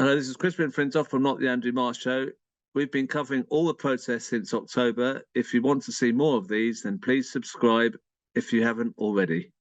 Hello, this is Chris Flintoff from Not the Andrew Marr Show. We've been covering all the protests since October. If you want to see more of these, then please subscribe if you haven't already.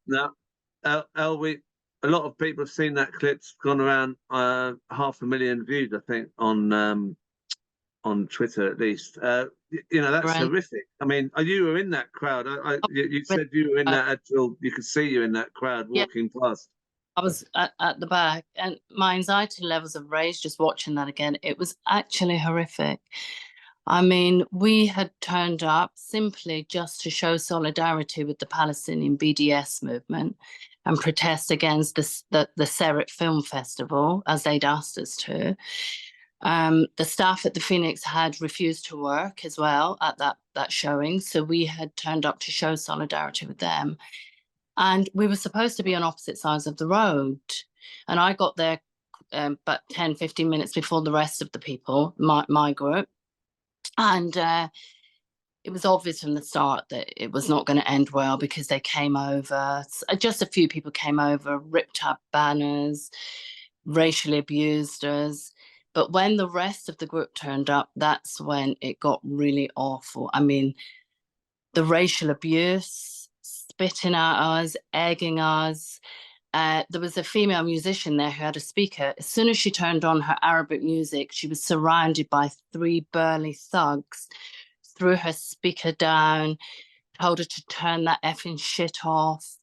Now, Elle, a lot of people have seen that clip. It's gone around 500,000 views, I think, on Twitter at least. You know, that's horrific. I mean, you were in that crowd. You said you were in that actual. You could see you in that crowd walking past. I was at the back, and my anxiety levels have raised just watching that again. It was actually horrific. I mean, we had turned up simply just to show solidarity with the Palestinian BDS movement and protest against the Seret Film Festival, as they'd asked us to. The staff at the Phoenix had refused to work as well at that showing, so we had turned up to show solidarity with them. And we were supposed to be on opposite sides of the road. And I got there about 10, 15 minutes before the rest of the people, my group. And it was obvious from the start that it was not going to end well, because they came over, just a few people came over, ripped up banners, racially abused us. But when the rest of the group turned up, that's when it got really awful. I mean, the racial abuse, spitting at us, egging us. There was a female musician there who had a speaker. As soon as she turned on her Arabic music, she was surrounded by 3 burly thugs, threw her speaker down, told her to turn that effing shit off.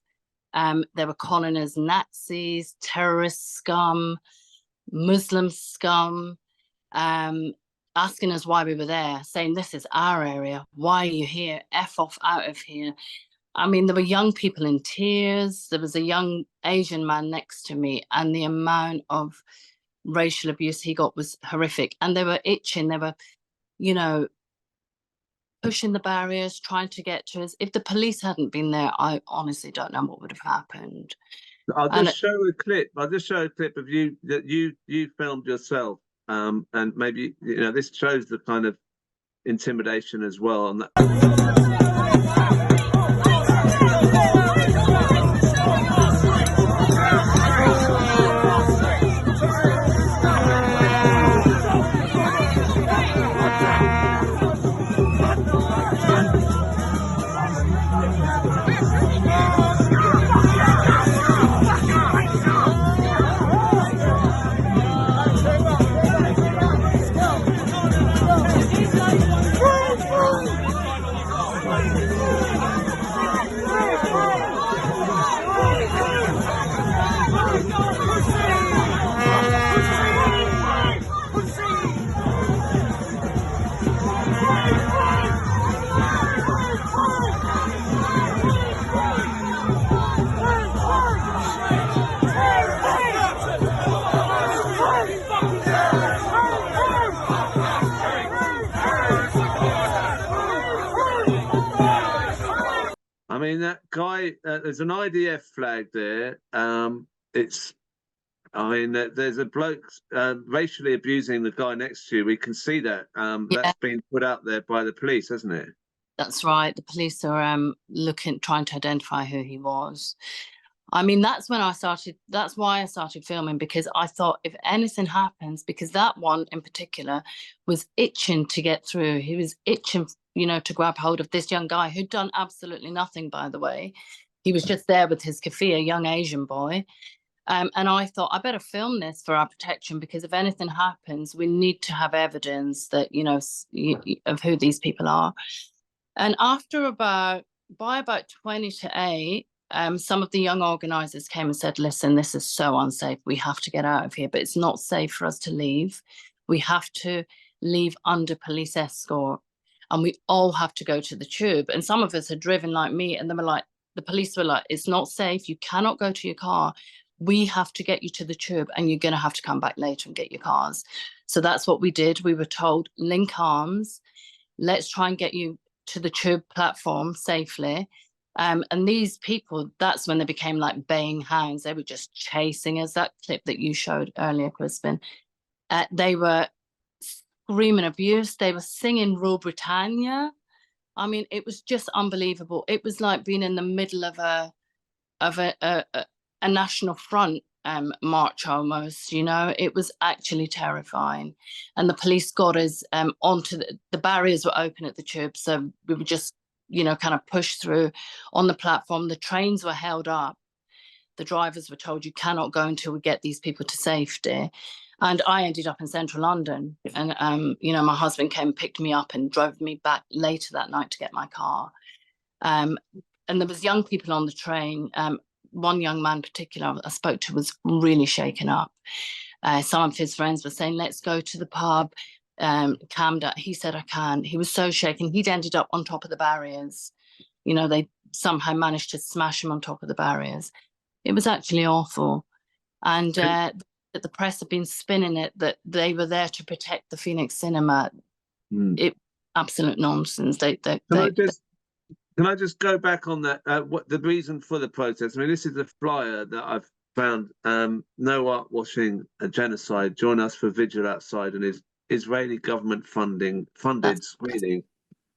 They were calling us Nazis, terrorist scum, Muslim scum, asking us why we were there, saying, this is our area. Why are you here? F off out of here. I mean, there were young people in tears. There was a young Asian man next to me, and the amount of racial abuse he got was horrific. And they were itching. They were, you know, pushing the barriers, trying to get to us. If the police hadn't been there, I honestly don't know what would have happened. I'll just show a clip. I'll just show a clip of you that you filmed yourself, and maybe, you know, this shows the kind of intimidation as well on that. guy. There's an IDF flag there. It's. I mean, there's a bloke racially abusing the guy next to you. We can see that. Yeah, That's been put out there by the police, hasn't it? that's right. The police are trying to identify who he was. I mean, that's why I started filming, because I thought if anything happens, because that one in particular was itching to get through. He was itching, to grab hold of this young guy who'd done absolutely nothing, by the way. He was just there with his kafir, a young Asian boy. And I thought, I better film this for our protection, because if anything happens, we need to have evidence that, of who these people are. And by about 20 to 8, some of the young organisers came and said, listen, this is so unsafe. We have to get out of here, but it's not safe for us to leave. We have to leave under police escort, and we all have to go to the tube. And some of us had driven like me, and the police were like, it's not safe. You cannot go to your car. We have to get you to the tube, and you're going to have to come back later and get your cars. So that's what we did. We were told, link arms. Let's try and get you to the tube platform safely. And these people, that's when they became like baying hounds. They were just chasing us. That clip that you showed earlier, Crispin, they were screaming abuse. They were singing Rule Britannia. I mean, it was just unbelievable. It was like being in the middle of a national front march almost. It was actually terrifying. And the police got us onto the barriers were open at the tube, so we were just kind of pushed through on the platform. The trains were held up. The drivers were told, you cannot go until we get these people to safety. And I ended up in central London, and my husband came and picked me up and drove me back later that night to get my car. And there was young people on the train. One young man in particular I spoke to was really shaken up. Some of his friends were saying, let's go to the pub, calm down. He said, I can't. He was so shaken. He'd ended up on top of the barriers. They somehow managed to smash him on top of the barriers. It was actually awful. And the press have been spinning it that they were there to protect the Phoenix cinema. It absolute nonsense. Can I just go back on that? What the reason for the protest? I mean, this is a flyer that I've found. No art washing a genocide. Join us for vigil outside an Israeli government funded screening.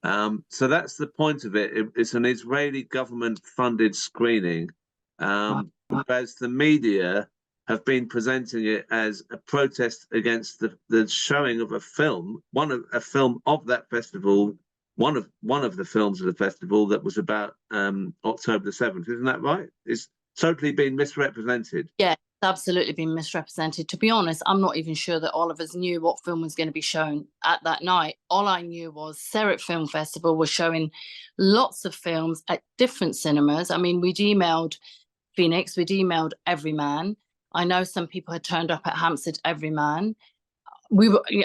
So that's the point of it. It's an Israeli government funded screening, whereas the media have been presenting it as a protest against the showing of a film, a film of that festival. One of the films of the festival that was about October the 7th, isn't that right? It's totally been misrepresented. Yeah, it's absolutely been misrepresented. To be honest, I'm not even sure that all of us knew what film was going to be shown at that night. All I knew was Serret Film Festival was showing lots of films at different cinemas. I mean, we'd emailed Phoenix, we'd emailed Everyman. I know some people had turned up at Hampstead Everyman.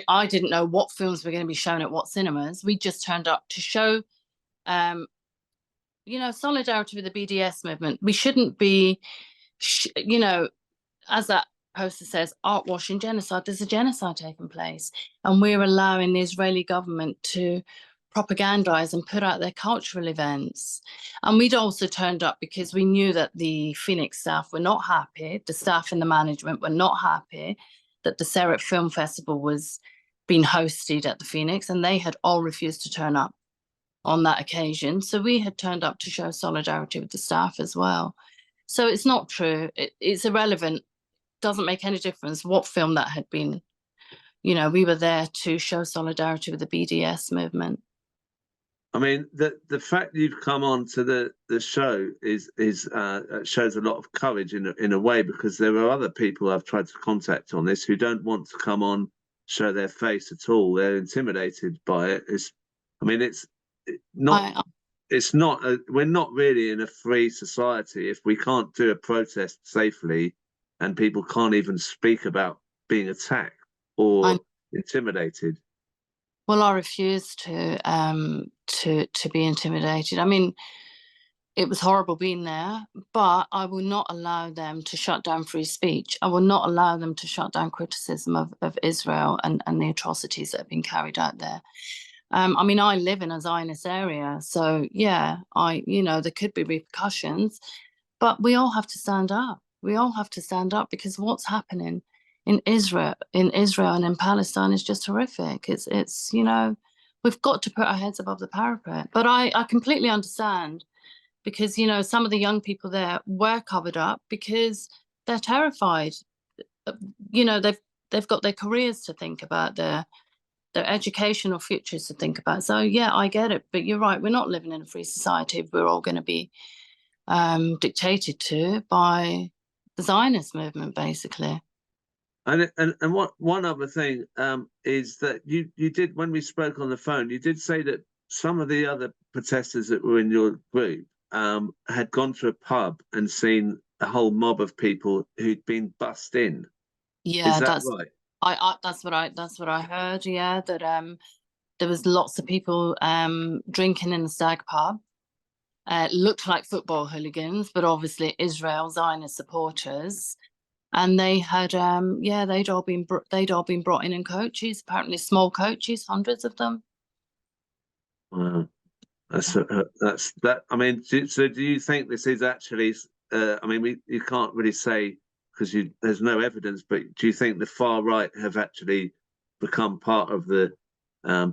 I didn't know what films were going to be shown at what cinemas. We just turned up to show, solidarity with the BDS movement. We shouldn't be, as that poster says, art washing genocide. There's a genocide taking place, and we're allowing the Israeli government to propagandize and put out their cultural events. And we'd also turned up because we knew that the Phoenix staff were not happy. The staff and the management were not happy that the Serret Film Festival was being hosted at the Phoenix, and they had all refused to turn up on that occasion. So we had turned up to show solidarity with the staff as well. So it's not true. It's irrelevant. Doesn't make any difference what film that had been. We were there to show solidarity with the BDS movement. I mean, the fact you've come on to the show shows a lot of courage in a way, because there are other people I've tried to contact on this who don't want to come on, show their face at all. They're intimidated by it. We're not really in a free society if we can't do a protest safely, and people can't even speak about being attacked or intimidated. Well, I refuse to be intimidated. I mean, it was horrible being there, but I will not allow them to shut down free speech. I will not allow them to shut down criticism of Israel and the atrocities that have been carried out there. I mean, I live in a Zionist area, so yeah, there could be repercussions, but we all have to stand up. We all have to stand up because what's happening in Israel and in Palestine is just horrific. It's we've got to put our heads above the parapet. But I completely understand because some of the young people there were covered up because they're terrified. They've got their careers to think about, their educational futures to think about. So yeah, I get it, but you're right. We're not living in a free society if we're all going to be dictated to by the Zionist movement, basically. And what one other thing is that you did, when we spoke on the phone, you did say that some of the other protesters that were in your group had gone to a pub and seen a whole mob of people who'd been bussed in. Yeah, Is that right? that's what I heard. Yeah, that there was lots of people drinking in the Stag pub. Looked like football hooligans, but obviously Israel Zionist supporters. And they had they'd all been brought in coaches, apparently small coaches, hundreds of them. Wow. That's that. I mean, so do you think this is actually? I mean, you can't really say because there's no evidence. But do you think the far right have actually become part of the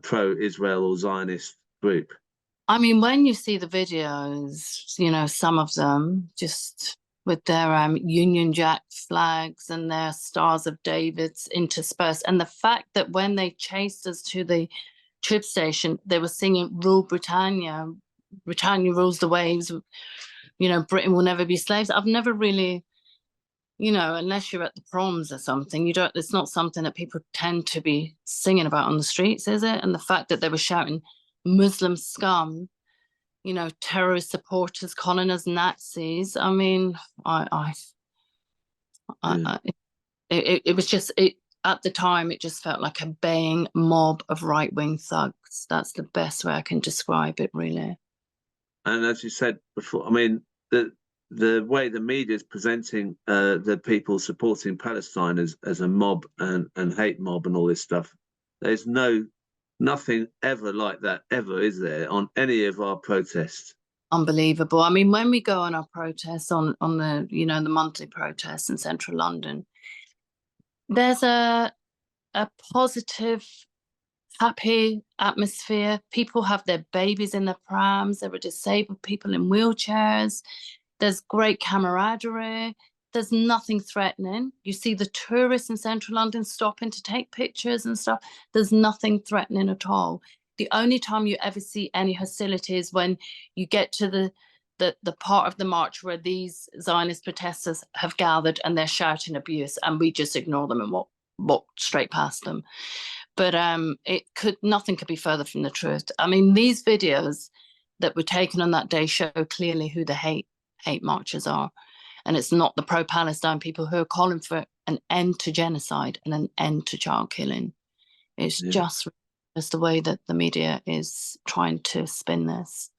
pro-Israel or Zionist group? I mean, when you see the videos, some of them just with their Union Jack flags and their Stars of Davids interspersed, and the fact that when they chased us to the tube station, they were singing "Rule Britannia." Britannia rules the waves. Britain will never be slaves. I've never really, unless you're at the proms or something, it's not something that people tend to be singing about on the streets, is it? And the fact that they were shouting Muslim scum, terrorist supporters, calling us Nazis. I mean, it was just at the time, it just felt like a baying mob of right-wing thugs. That's the best way I can describe it, really. And as you said before, I mean, the way the media is presenting the people supporting Palestine as a mob and hate mob and all this stuff, there's nothing ever like that ever, is there, on any of our protests? Unbelievable. I mean, when we go on our protests on the the monthly protests in central London, there's a positive, happy atmosphere. People have their babies in their prams. There are disabled people in wheelchairs. There's great camaraderie. There's nothing threatening. You see the tourists in central London stopping to take pictures and stuff. There's nothing threatening at all. The only time you ever see any hostility is when you get to the part of the march where these Zionist protesters have gathered and they're shouting abuse, and we just ignore them and walk straight past them. But nothing could be further from the truth. I mean, these videos that were taken on that day show clearly who the hate marchers are. And it's not the pro-Palestine people who are calling for an end to genocide and an end to child killing. It's just the way that the media is trying to spin this.